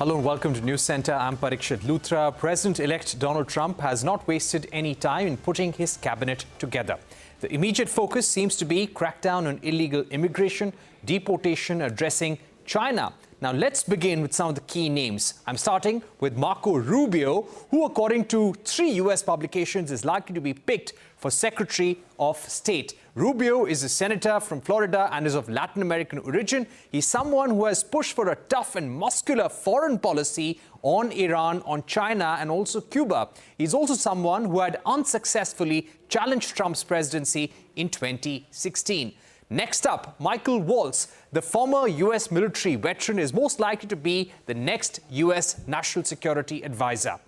Hello and welcome to News Center. I'm Parikshit. Luthra. President-elect Donald Trump has not wasted any time in putting his cabinet together. The immediate focus seems to be crackdown on illegal immigration, deportation, addressing China. Now let's begin with some of the key names. I'm starting with Marco Rubio, who according to 3 US publications is likely to be picked for Secretary of State. Rubio is a senator from Florida and is of Latin American origin. He's someone who has pushed for a tough and muscular foreign policy on Iran, on China and also Cuba. He's also someone who had unsuccessfully challenged Trump's presidency in 2016. Next up, Michael Waltz, the former US military veteran, is most likely to be the next US National Security Advisor.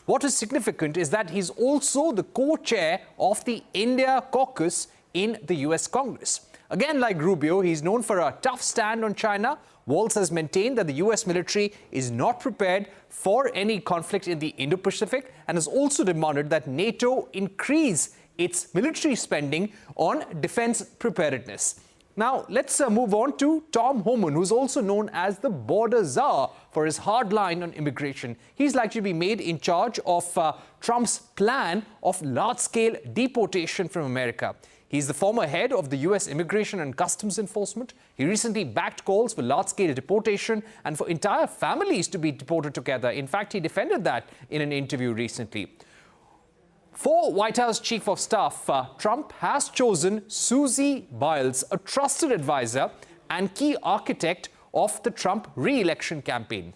What is significant is that he's also the co-chair of the India caucus in the US Congress. Again, like Rubio, he's known for a tough stand on China. Waltz has maintained that the US military is not prepared for any conflict in the Indo-Pacific and has also demanded that NATO increase its military spending on defense preparedness. Now, let's move on to Tom Homan, who's also known as the border czar for his hard line on immigration. He's likely to be made in charge of Trump's plan of large-scale deportation from America. He's the former head of the US Immigration and Customs Enforcement. He recently backed calls for large-scale deportation and for entire families to be deported together. In fact, he defended that in an interview recently. For White House Chief of Staff, Trump has chosen Susie Biles, a trusted advisor and key architect of the Trump re-election campaign.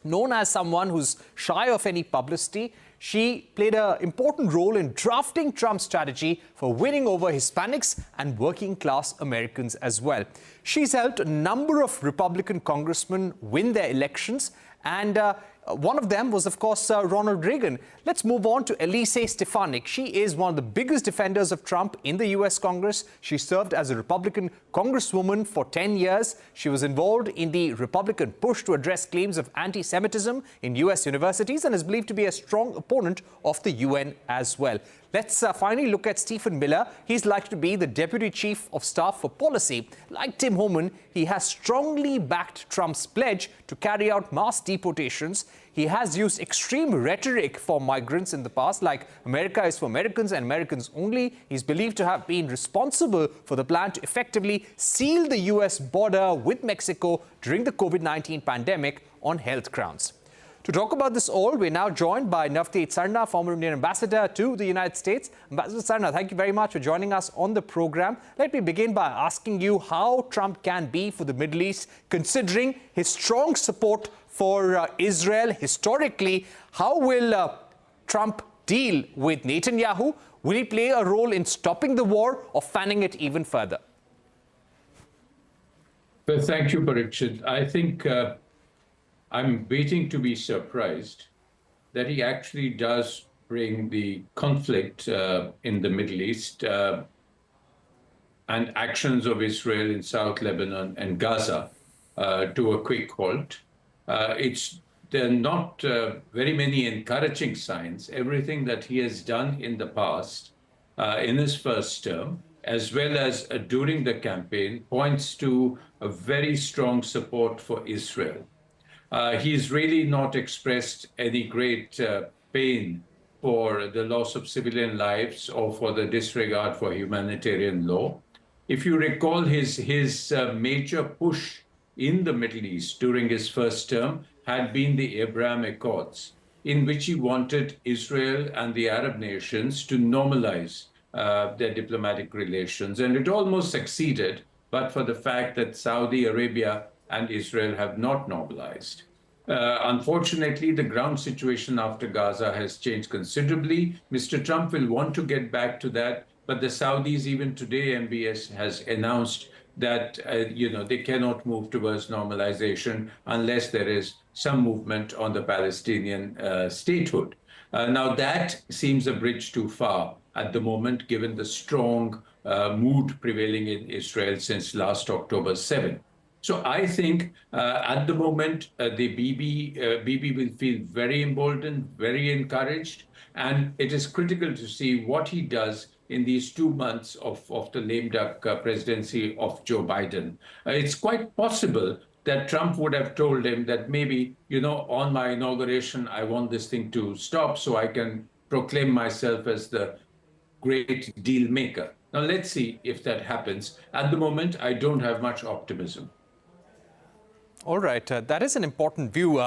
Known as someone who's shy of any publicity, she played an important role in drafting Trump's strategy for winning over Hispanics and working-class Americans as well. She's helped a number of Republican congressmen win their elections, and one of them was, of course, Ronald Reagan. Let's move on to Elise Stefanik. She is one of the biggest defenders of Trump in the US Congress. She served as a Republican congresswoman for 10 years. She was involved in the Republican push to address claims of anti-Semitism in US universities and is believed to be a strong opponent of the UN as well. Let's finally look at Stephen Miller. He's likely to be the Deputy Chief of Staff for Policy. Like Tim Homan, he has strongly backed Trump's pledge to carry out mass deportations. He has used extreme rhetoric for migrants in the past, like America is for Americans and Americans only. He's believed to have been responsible for the plan to effectively seal the US border with Mexico during the COVID-19 pandemic on health grounds. To talk about this all, we're now joined by Navtej Sarna, former Indian ambassador to the United States. Ambassador Sarna, thank you very much for joining us on the program. Let me begin by asking you how Trump can be for the Middle East, considering his strong support for Israel historically. How will Trump deal with Netanyahu? Will he play a role in stopping the war or fanning it even further? Well, thank you, Parikshit. I think I'm waiting to be surprised that he actually does bring the conflict in the Middle East and actions of Israel in South Lebanon and Gaza to a quick halt. There are not very many encouraging signs. Everything that he has done in the past, in his first term, as well as during the campaign, points to a very strong support for Israel. He's really not expressed any great pain for the loss of civilian lives or for the disregard for humanitarian law. If you recall, his major push in the Middle East during his first term had been the Abraham Accords, in which he wanted Israel and the Arab nations to normalize their diplomatic relations. And it almost succeeded, but for the fact that Saudi Arabia and Israel have not normalized. Unfortunately, the ground situation after Gaza has changed considerably. Mr. Trump will want to get back to that, but the Saudis, even today, MBS has announced that they cannot move towards normalization unless there is some movement on the Palestinian statehood. Now, that seems a bridge too far at the moment, given the strong mood prevailing in Israel since last October 7. So I think at the moment, the Bibi will feel very emboldened, very encouraged, and it is critical to see what he does in these 2 months of the lame duck presidency of Joe Biden. It's quite possible that Trump would have told him that maybe, on my inauguration, I want this thing to stop so I can proclaim myself as the great deal maker. Now, let's see if that happens. At the moment, I don't have much optimism. All right, that is an important view,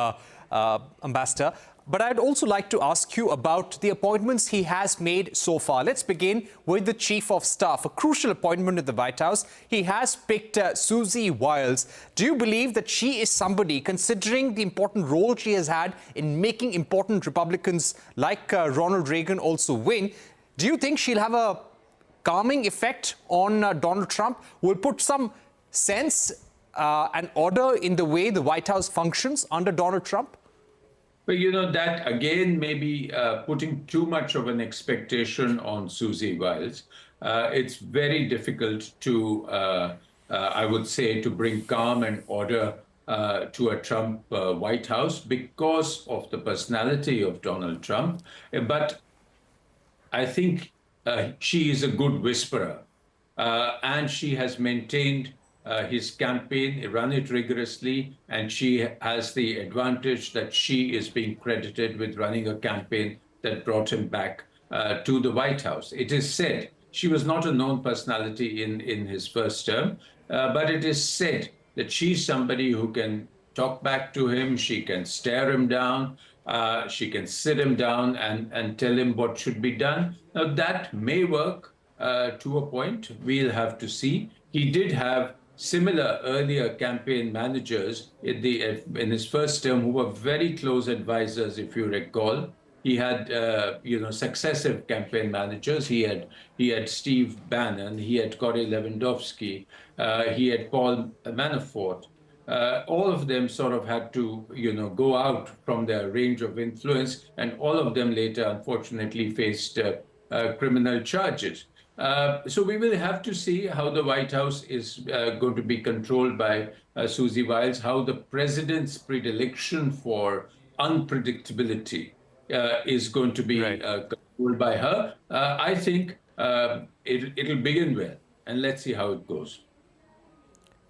Ambassador. But I'd also like to ask you about the appointments he has made so far. Let's begin with the Chief of Staff, a crucial appointment at the White House. He has picked Susie Wiles. Do you believe that she is somebody, considering the important role she has had in making important Republicans like Ronald Reagan also win, do you think she'll have a calming effect on Donald Trump? Will put some sense and order in the way the White House functions under Donald Trump? But that again may be putting too much of an expectation on Susie Wiles. It's very difficult to, I would say, to bring calm and order to a Trump White House because of the personality of Donald Trump. But I think she is a good whisperer, and she has maintained his campaign, run it rigorously, and she has the advantage that she is being credited with running a campaign that brought him back to the White House. It is said, she was not a known personality in his first term, but it is said that she's somebody who can talk back to him, she can stare him down, she can sit him down and tell him what should be done. Now, that may work to a point. We'll have to see. He did have similar earlier campaign managers in his first term who were very close advisors, if you recall. He had successive campaign managers. He had Steve Bannon, he had Corey Lewandowski, he had Paul Manafort. All of them sort of had to go out from their range of influence, and all of them later unfortunately faced criminal charges. So we will have to see how the White House is going to be controlled by Susie Wiles, how the president's predilection for unpredictability is going to be controlled by her. I think it'll begin well, and let's see how it goes.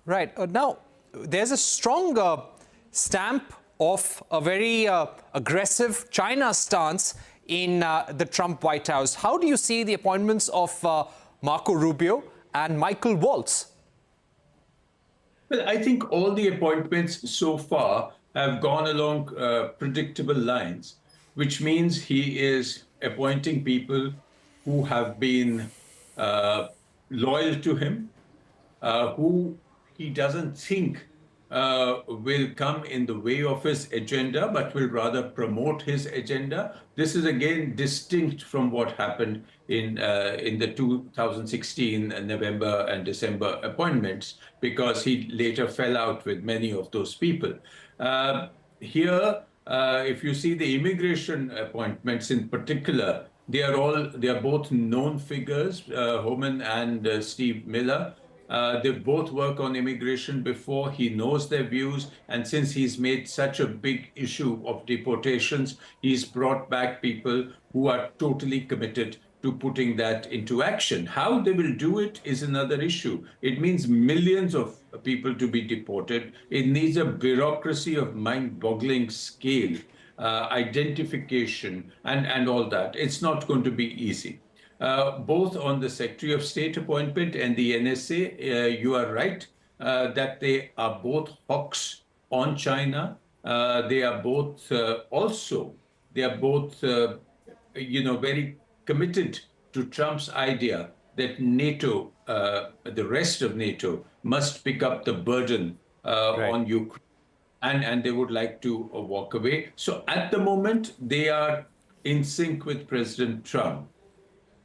Right. Now, there's a strong stamp of a very aggressive China stance in the Trump White House. How do you see the appointments of Marco Rubio and Michael Waltz? Well, I think all the appointments so far have gone along predictable lines, which means he is appointing people who have been loyal to him, who he doesn't think will come in the way of his agenda, but will rather promote his agenda. This is again distinct from what happened in the 2016 November and December appointments, because he later fell out with many of those people. Here, if you see the immigration appointments in particular, they are both known figures, Homan and Steve Miller. They both work on immigration before. He knows their views. And since he's made such a big issue of deportations, he's brought back people who are totally committed to putting that into action. How they will do it is another issue. It means millions of people to be deported. It needs a bureaucracy of mind-boggling scale, identification, and all that. It's not going to be easy. Both on the Secretary of State appointment and the NSA, you are right that they are both hawks on China. They are both very committed to Trump's idea that NATO, the rest of NATO, must pick up the burden on Ukraine, and they would like to walk away. So at the moment, they are in sync with President Trump.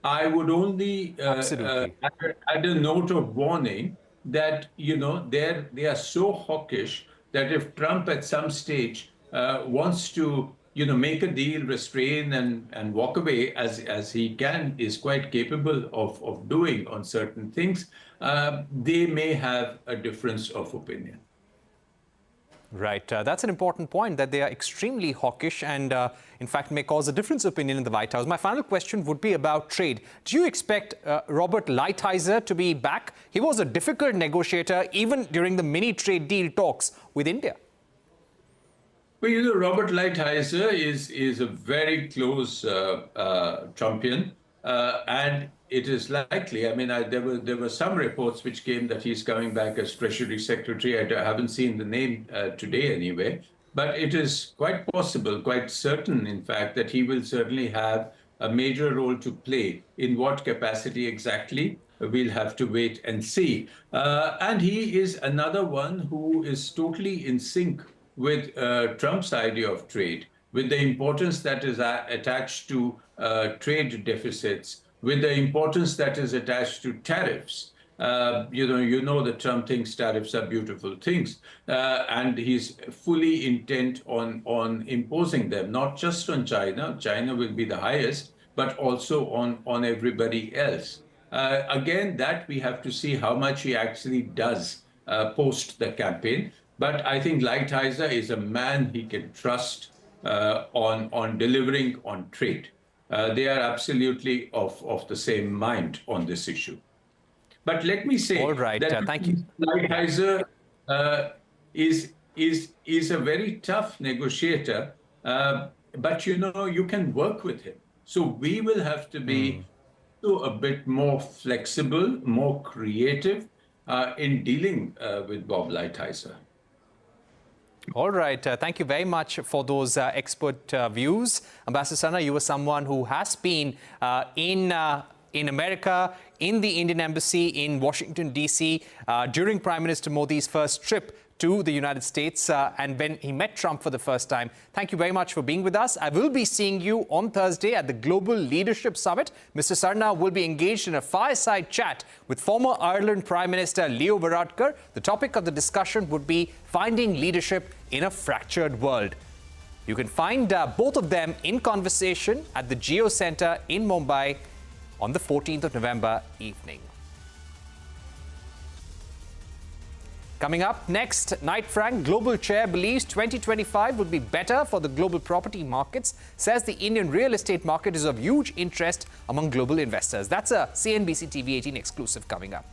I would only add a note of warning that, they are so hawkish that if Trump at some stage wants to, make a deal, restrain and walk away, as he is quite capable of doing on certain things, they may have a difference of opinion. Right. That's an important point, that they are extremely hawkish and, in fact, may cause a difference of opinion in the White House. My final question would be about trade. Do you expect Robert Lighthizer to be back? He was a difficult negotiator even during the mini trade deal talks with India. Well, you know, Robert Lighthizer is a very close Trumpian, and it is likely. I mean, there were some reports which came that he's coming back as Treasury Secretary. I haven't seen the name today anyway, but it is quite possible, quite certain, in fact, that he will certainly have a major role to play. In what capacity exactly? We'll have to wait and see. And he is another one who is totally in sync with Trump's idea of trade, with the importance that is attached to trade deficits, with the importance that is attached to tariffs. You know that Trump thinks tariffs are beautiful things, and he's fully intent on imposing them, not just on China. China will be the highest, but also on everybody else. Again, that we have to see how much he actually does post the campaign. But I think Lighthizer is a man he can trust on delivering on trade. They are absolutely of the same mind on this issue. But let me say, all right, that thank you. Lighthizer is a very tough negotiator, but you know, you can work with him. So we will have to be a bit more flexible, more creative in dealing with Bob Lighthizer. All right. Thank you very much for those expert views. Ambassador Sarna, you were someone who has been in America, in the Indian Embassy in Washington, D.C. During Prime Minister Modi's first trip to the United States and when he met Trump for the first time. Thank you very much for being with us. I will be seeing you on Thursday at the Global Leadership Summit. Mr. Sarna will be engaged in a fireside chat with former Ireland Prime Minister Leo Varadkar. The topic of the discussion would be finding leadership in a fractured world. You can find both of them in conversation at the Geo Center in Mumbai on the 14th of November evening. Coming up next, Knight Frank Global Chair believes 2025 will be better for the global property markets, says the Indian real estate market is of huge interest among global investors. That's a CNBC TV18 exclusive coming up.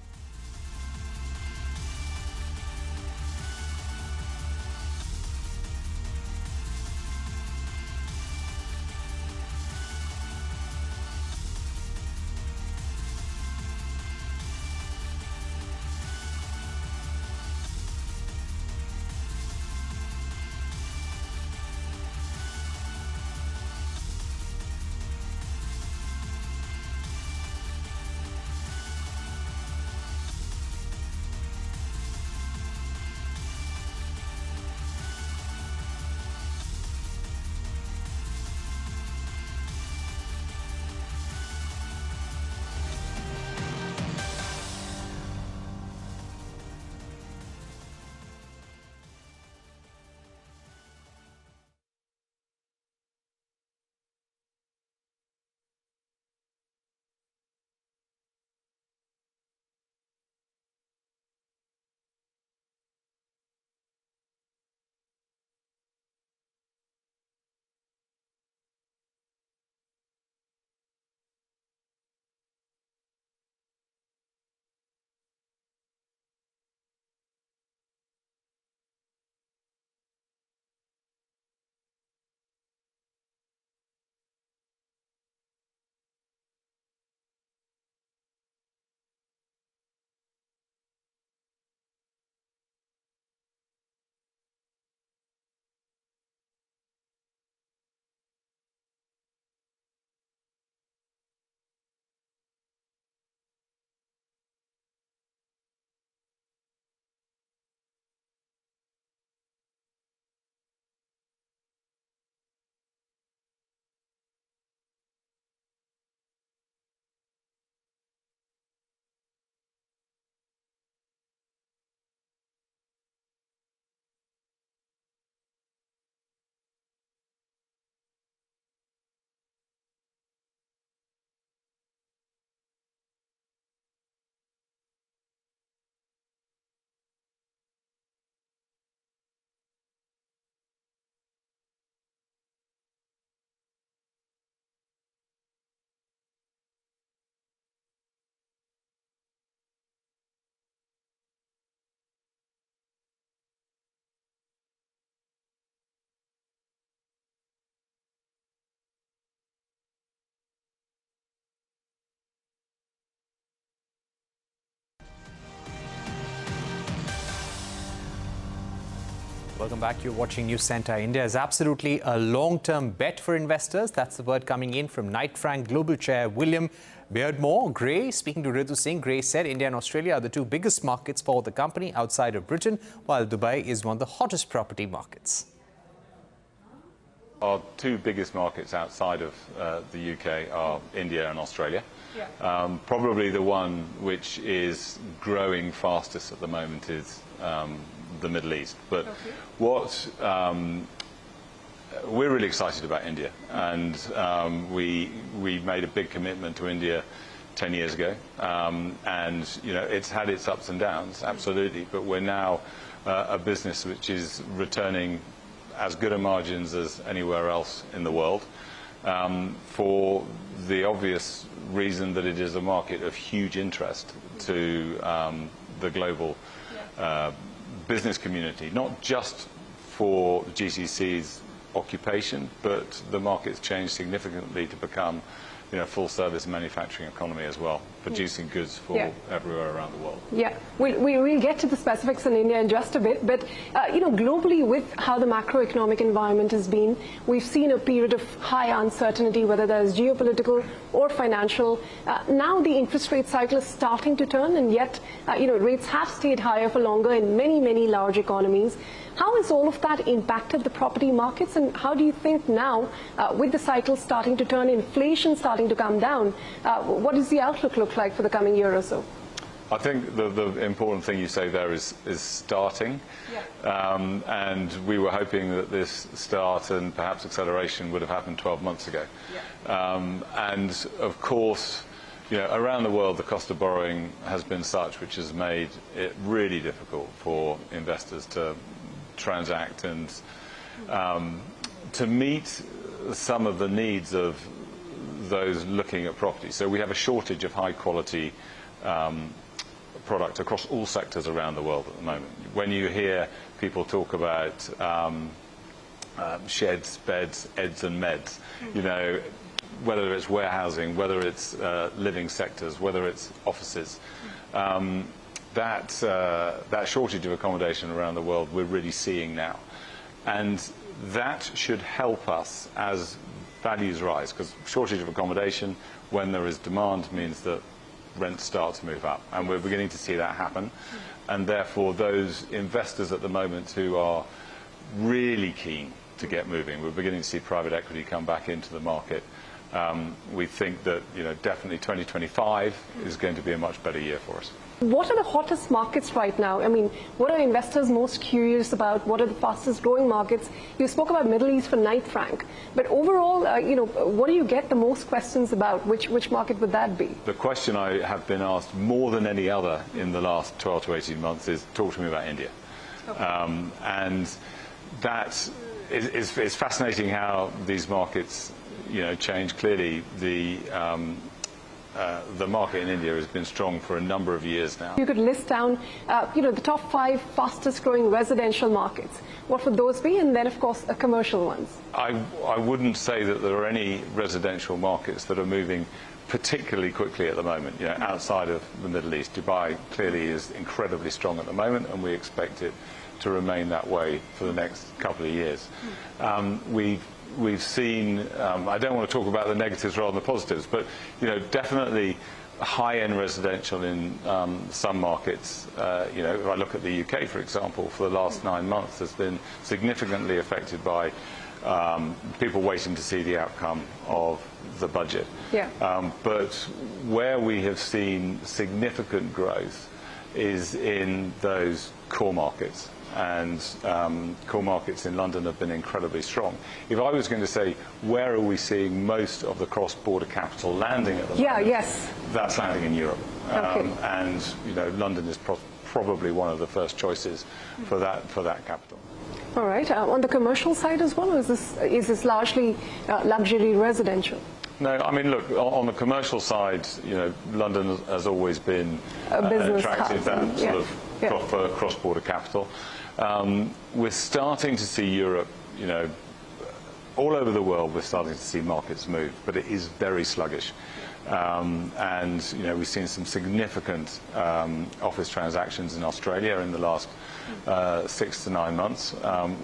Welcome back. You're watching News Center. India is absolutely a long-term bet for investors. That's the word coming in from Knight Frank Global Chair William Beardmore Gray. Speaking to Ritu Singh, Gray said India and Australia are the two biggest markets for the company outside of Britain, while Dubai is one of the hottest property markets. Our two biggest markets outside of the UK are India and Australia. Yeah. Probably the one which is growing fastest at the moment is the Middle East. But what we're really excited about India, and we made a big commitment to India 10 years ago, and it's had its ups and downs, absolutely. But we're now a business which is returning as good a margins as anywhere else in the world, for the obvious reason that it is a market of huge interest to the global business community, not just for GCC's occupation, but the market's changed significantly to become full-service manufacturing economy as well, producing goods for everywhere around the world. Yeah, we'll get to the specifics in India in just a bit, but globally, with how the macroeconomic environment has been, we've seen a period of high uncertainty, whether that is geopolitical or financial. Now the interest rate cycle is starting to turn, and yet rates have stayed higher for longer in many large economies. How has all of that impacted the property markets, and how do you think now, with the cycle starting to turn, inflation starting to come down, what does the outlook look like for the coming year or so? I think the important thing you say there is starting, and we were hoping that this start and perhaps acceleration would have happened 12 months ago. And of course, around the world, the cost of borrowing has been such which has made it really difficult for investors to transact and to meet some of the needs of those looking at property. So we have a shortage of high quality product across all sectors around the world at the moment. When you hear people talk about sheds, beds, eds and meds, whether it's warehousing, whether it's living sectors, whether it's offices, that shortage of accommodation around the world we're really seeing now. And that should help us as values rise, because shortage of accommodation, when there is demand, means that rents start to move up. And we're beginning to see that happen. And therefore, those investors at the moment who are really keen to get moving, we're beginning to see private equity come back into the market. We think that definitely 2025 is going to be a much better year for us. What are the hottest markets right now? I mean, what are investors most curious about? What are the fastest growing markets? You spoke about Middle East for Knight Frank, but overall, what do you get the most questions about? Which market would that be? The question I have been asked more than any other in the last 12 to 18 months is, talk to me about India. And that is fascinating how these markets change. Clearly, the market in India has been strong for a number of years now. You could list down, the top 5 fastest growing residential markets. What would those be? And then, of course, commercial ones. I wouldn't say that there are any residential markets that are moving particularly quickly at the moment, outside of the Middle East. Dubai clearly is incredibly strong at the moment, and we expect it to remain that way for the next couple of years. We've seen, I don't want to talk about the negatives rather than the positives, but definitely high-end residential in some markets. If I look at the UK, for example, for the last 9 months, has been significantly affected by people waiting to see the outcome of the budget. But where we have seen significant growth is in those core markets. And core markets in London have been incredibly strong. If I was going to say, where are we seeing most of the cross-border capital landing at the moment? That's landing in Europe. And London is probably one of the first choices for that capital. All right. On the commercial side as well, or is this largely luxury residential? No, I mean, look, on the commercial side, London has always been attractive, that sort of cross-border capital. We're starting to see Europe, all over the world, we're starting to see markets move, but it is very sluggish. And we've seen some significant office transactions in Australia in the last 6 to 9 months,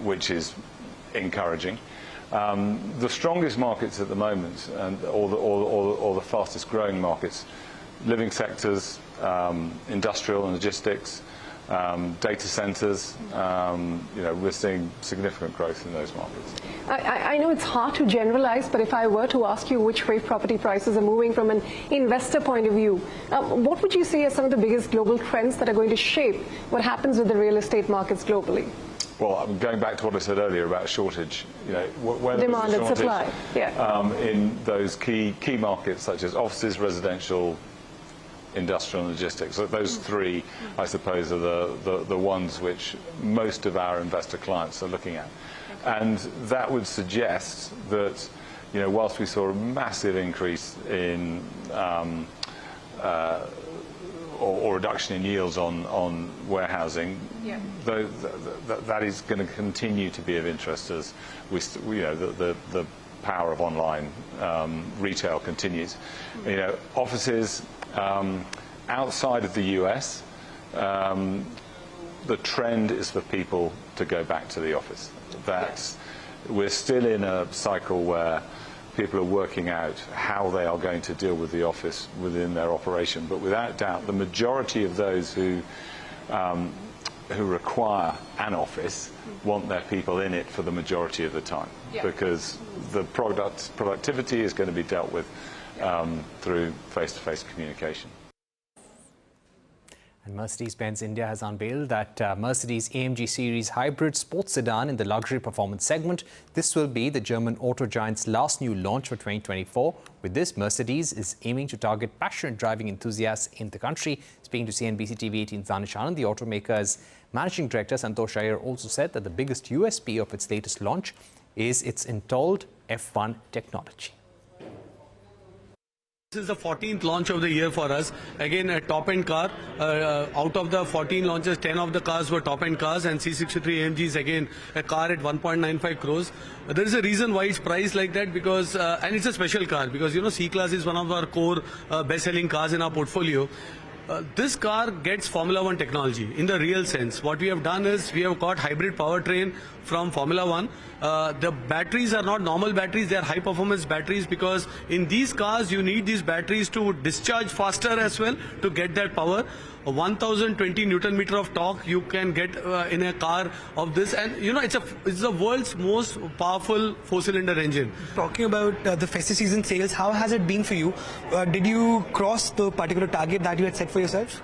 which is encouraging. The strongest markets at the moment, or the fastest growing markets, living sectors, industrial and logistics, data centers, we're seeing significant growth in those markets. I know it's hard to generalize, but if I were to ask you which way property prices are moving from an investor point of view, what would you say are some of the biggest global trends that are going to shape what happens with the real estate markets globally? Well, I'm going back to what I said earlier about shortage. When Demand and supply. In those key markets such as offices, residential, industrial and logistics. So those three, I suppose, are the ones which most of our investor clients are looking at. And that would suggest that, whilst we saw a massive increase in or reduction in yields on warehousing, that is going to continue to be of interest as the power of online retail continues. Offices outside of the US, the trend is for people to go back to the office. We're still in a cycle where people are working out how they are going to deal with the office within their operation. But without doubt, the majority of those who require an office want their people in it for the majority of the time, because the productivity is going to be dealt with through face-to-face communication. And Mercedes-Benz India has unveiled that Mercedes-AMG Series hybrid sports sedan in the luxury performance segment. This will be the German auto giant's last new launch for 2024. With this, Mercedes is aiming to target passionate driving enthusiasts in the country. Speaking to CNBC-TV18's Danish Anand, the automaker's managing director Santosh Iyer also said that the biggest USP of its latest launch is its installed F1 technology. This is the 14th launch of the year for us. Again, a top-end car. Out of the 14 launches, 10 of the cars were top-end cars, and C63 AMG is again a car at 1.95 crores. There is a reason why it's priced like that, because and it's a special car, because C-Class is one of our core best-selling cars in our portfolio. This car gets Formula 1 technology in the real sense. What we have done is we have got hybrid powertrain from Formula 1. The batteries are not normal batteries, they are high performance batteries, because in these cars you need these batteries to discharge faster as well to get that power. 1020 Newton meter of torque you can get in a car of this, and it's the world's most powerful 4-cylinder engine. Talking about the festive season sales, how has it been for you? Did you cross the particular target that you had set for yourself?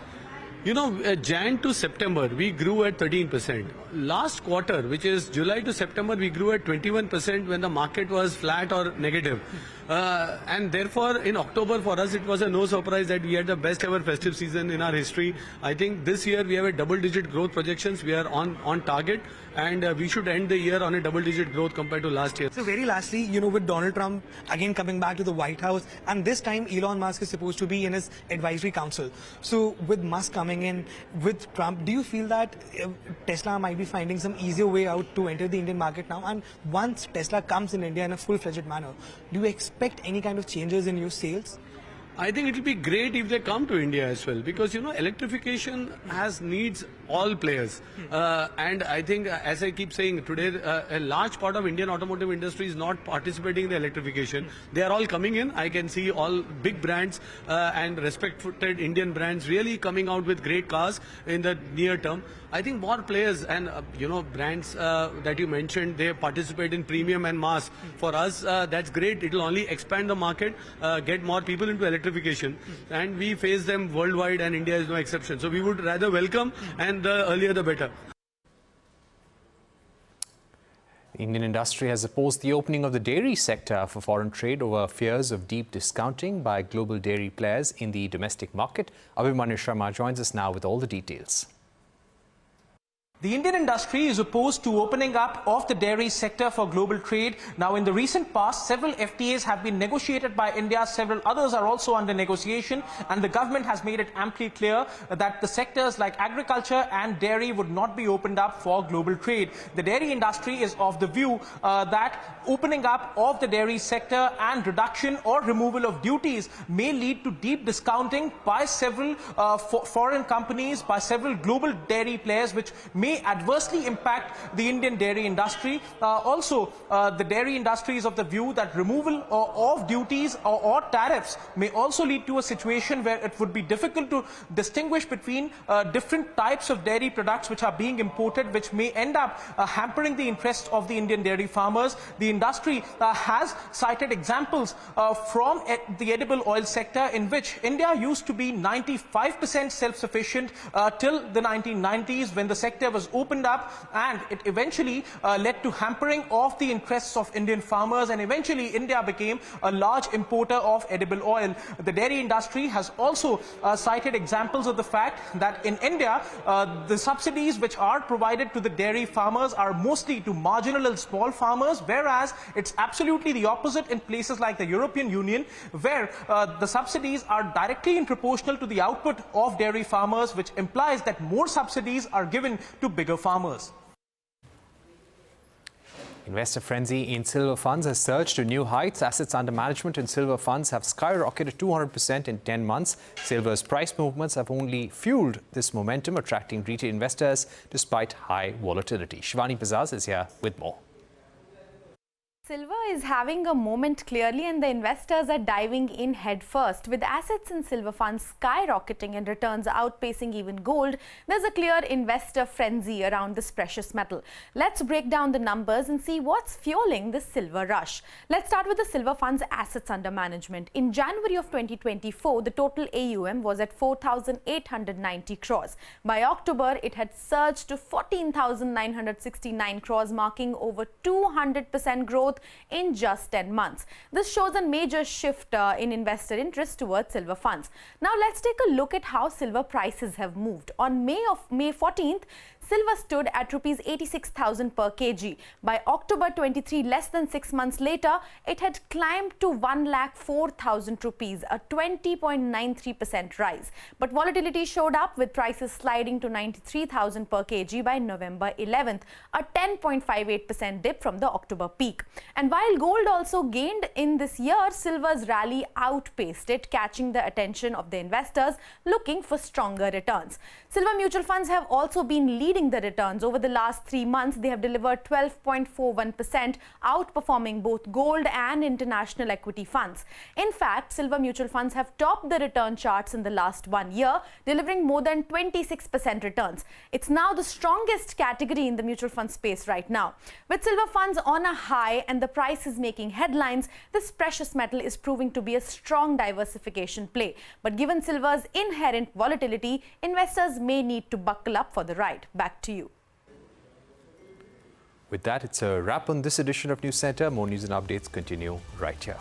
Jan to September, we grew at 13%. Last quarter, which is July to September, we grew at 21% when the market was flat or negative. And therefore, in October, for us, it was a no surprise that we had the best ever festive season in our history. I think this year we have a double-digit growth projections. We are on target, and we should end the year on a double-digit growth compared to last year. So very lastly, with Donald Trump again coming back to the White House, and this time Elon Musk is supposed to be in his advisory council. So with Musk coming in with Trump, do you feel that Tesla might be finding some easier way out to enter the Indian market now? And once Tesla comes in India in a full-fledged manner, do you expect any kind of changes in your sales? I think it will be great if they come to India as well, because electrification needs all players, and I think, as I keep saying today, a large part of Indian automotive industry is not participating in the electrification. They are all coming in. I can see all big brands and respected Indian brands really coming out with great cars in the near term. I think more players and brands that you mentioned, they participate in premium and mass. For us, that's great. It will only expand the market, get more people into electrification, and we face them worldwide, and India is no exception. So we would rather welcome, and the earlier the better. The Indian industry has opposed the opening of the dairy sector for foreign trade over fears of deep discounting by global dairy players in the domestic market. Abhimanyu Sharma joins us now with all the details. The Indian industry is opposed to opening up of the dairy sector for global trade. Now, in the recent past, several FTAs have been negotiated by India. Several others are also under negotiation. And the government has made it amply clear that the sectors like agriculture and dairy would not be opened up for global trade. The dairy industry is of the view that opening up of the dairy sector and reduction or removal of duties may lead to deep discounting by several foreign companies, by several global dairy players, which may adversely impact the Indian dairy industry. The dairy industry is of the view that removal of duties or tariffs may also lead to a situation where it would be difficult to distinguish between different types of dairy products which are being imported, which may end up hampering the interests of the Indian dairy farmers. The industry has cited examples from the edible oil sector, in which India used to be 95% self-sufficient till the 1990s, when the sector was opened up, and it eventually led to hampering of the interests of Indian farmers, and eventually India became a large importer of edible oil. The dairy industry has also cited examples of the fact that in India, the subsidies which are provided to the dairy farmers are mostly to marginal and small farmers, whereas it's absolutely the opposite in places like the European Union, where the subsidies are directly proportional to the output of dairy farmers, which implies that more subsidies are given to bigger farmers. Investor frenzy in silver funds has surged to new heights. Assets under management in silver funds have skyrocketed 200% in 10 months. Silver's price movements have only fueled this momentum, attracting retail investors despite high volatility. Shivani Pazaz is here with more. Silver is having a moment clearly, and the investors are diving in head first. With assets in silver funds skyrocketing and returns outpacing even gold, there's a clear investor frenzy around this precious metal. Let's break down the numbers and see what's fueling this silver rush. Let's start with the silver funds assets under management. In January of 2024, the total AUM was at 4,890 crores. By October, it had surged to 14,969 crores, marking over 200% growth in just 10 months. This shows a major shift in investor interest towards silver funds. Now let's take a look at how silver prices have moved. On May 14th, silver stood at rupees 86,000 per kg. By October 23, less than 6 months later, it had climbed to 1,04,000 rupees, a 20.93% rise. But volatility showed up, with prices sliding to 93,000 per kg by November 11th, a 10.58% dip from the October peak. And while gold also gained in this year, silver's rally outpaced it, catching the attention of the investors looking for stronger returns. Silver mutual funds have also been leading the returns. Over the last 3 months, they have delivered 12.41%, outperforming both gold and international equity funds. In fact, silver mutual funds have topped the return charts in the last 1 year, delivering more than 26% returns. It's now the strongest category in the mutual fund space right now. With silver funds on a high and the price is making headlines, this precious metal is proving to be a strong diversification play. But given silver's inherent volatility, investors may need to buckle up for the ride. Back to you. With that, it's a wrap on this edition of News Center. More news and updates continue right here.